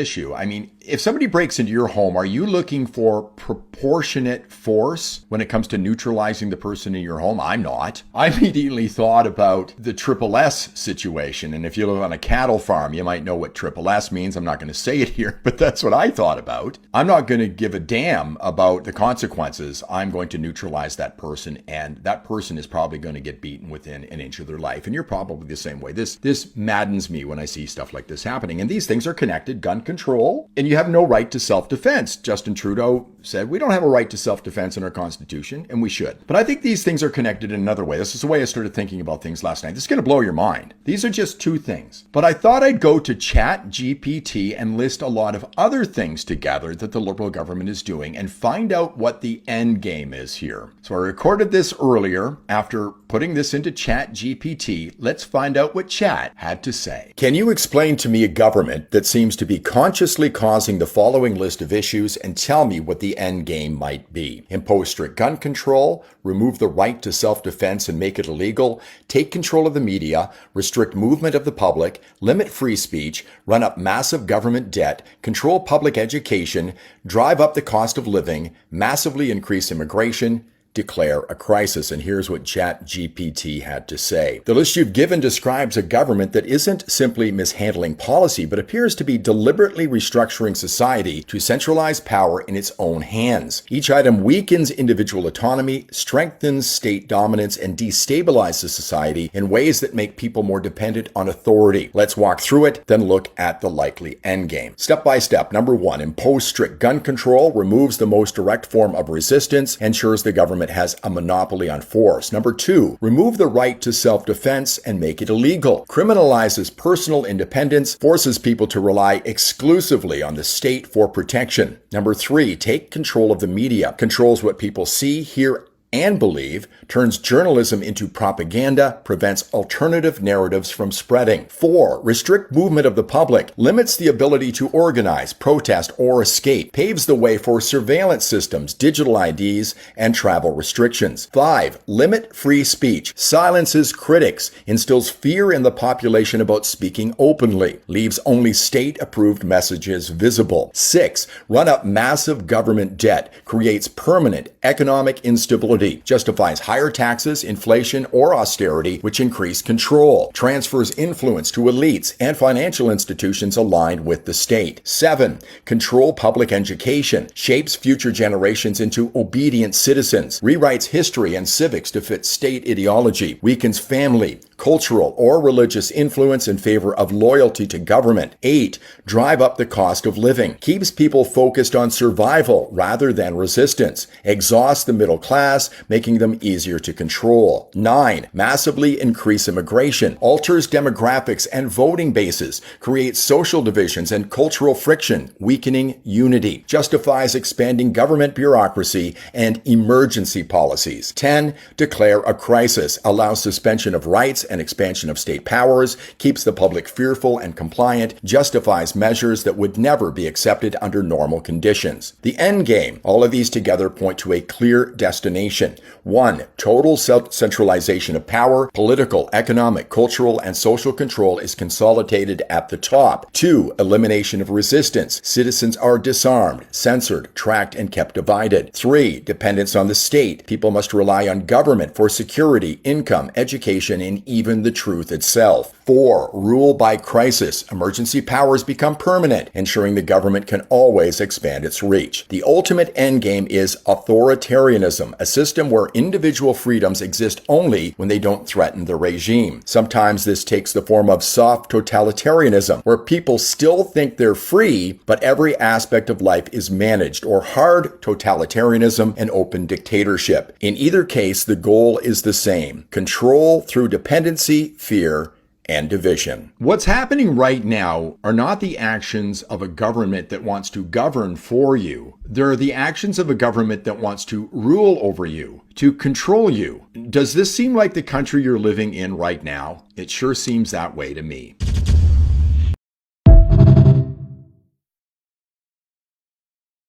issue. I mean, if somebody breaks into your home, are you looking for proportionate force when it comes to neutralizing the person in your home? I'm not. I immediately thought about the triple S situation. And if you live on a cattle farm, you might know what triple S means. I'm not going to say it here, but that's what I thought about. I'm not going to give a damn about the consequences. I'm going to neutralize that person, and that person is probably going to get beaten within an inch of their life. And you're probably the same way. This maddens me when I see stuff like this happening. And these things are connected. Gun control, and you have no right to self-defense. Justin Trudeau said we don't have a right to self-defense in our Constitution, and we should. But I think these things are connected in another way. This is the way I started thinking about things last night. This is going to blow your mind. These are just two things. But I thought I'd go to ChatGPT and list a lot of other things together that the Liberal government is doing and find out what the end game is here. So I recorded this earlier. After putting this into ChatGPT, let's find out what Chat had to say. Can you explain to me a government that seems to be consciously causing the following list of issues and tell me what the end game might be? Impose strict gun control, remove the right to self-defense and make it illegal, take control of the media, restrict movement of the public, limit free speech, run up massive government debt, control public education, drive up the cost of living, massively increase immigration, declare a crisis. And here's what ChatGPT had to say. The list you've given describes a government that isn't simply mishandling policy, but appears to be deliberately restructuring society to centralize power in its own hands. Each item weakens individual autonomy, strengthens state dominance, and destabilizes society in ways that make people more dependent on authority. Let's walk through it, then look at the likely endgame. Step by step. Number one, impose strict gun control, removes the most direct form of resistance, ensures the government has a monopoly on force. Number two, remove the right to self-defense and make it illegal. Criminalizes personal independence, forces people to rely exclusively on the state for protection. Number three, take control of the media. Controls what people see, hear, and believe, turns journalism into propaganda, prevents alternative narratives from spreading. 4. Restrict movement of the public, limits the ability to organize, protest, or escape, paves the way for surveillance systems, digital IDs, and travel restrictions. 5. Limit free speech, silences critics, instills fear in the population about speaking openly, leaves only state-approved messages visible. 6. Run up massive government debt, creates permanent economic instability, justifies higher taxes, inflation, or austerity, which increase control, transfers influence to elites and financial institutions aligned with the state. 7. Control public education, shapes future generations into obedient citizens, rewrites history and civics to fit state ideology, weakens family, cultural, or religious influence in favor of loyalty to government. 8. Drive up the cost of living, keeps people focused on survival rather than resistance, exhausts the middle class, making them easier to control. 9. Massively increase immigration, alters demographics and voting bases, creates social divisions and cultural friction, weakening unity, justifies expanding government bureaucracy and emergency policies. 10. Declare a crisis, allows suspension of rights and expansion of state powers, keeps the public fearful and compliant, justifies measures that would never be accepted under normal conditions. The end game. All of these together point to a clear destination. 1. Total centralization of power. Political, economic, cultural, and social control is consolidated at the top. 2. Elimination of resistance. Citizens are disarmed, censored, tracked, and kept divided. 3. Dependence on the state. People must rely on government for security, income, education, and even the truth itself. 4. Rule by crisis. Emergency powers become permanent, ensuring the government can always expand its reach. The ultimate endgame is authoritarianism, a system where individual freedoms exist only when they don't threaten the regime. Sometimes this takes the form of soft totalitarianism, where people still think they're free, but every aspect of life is managed, or hard totalitarianism and open dictatorship. In either case, the goal is the same: control through dependency, fear, and division. What's happening right now are not the actions of a government that wants to govern for you. They're the actions of a government that wants to rule over you, to control you. Does this seem like the country you're living in right now? It sure seems that way to me.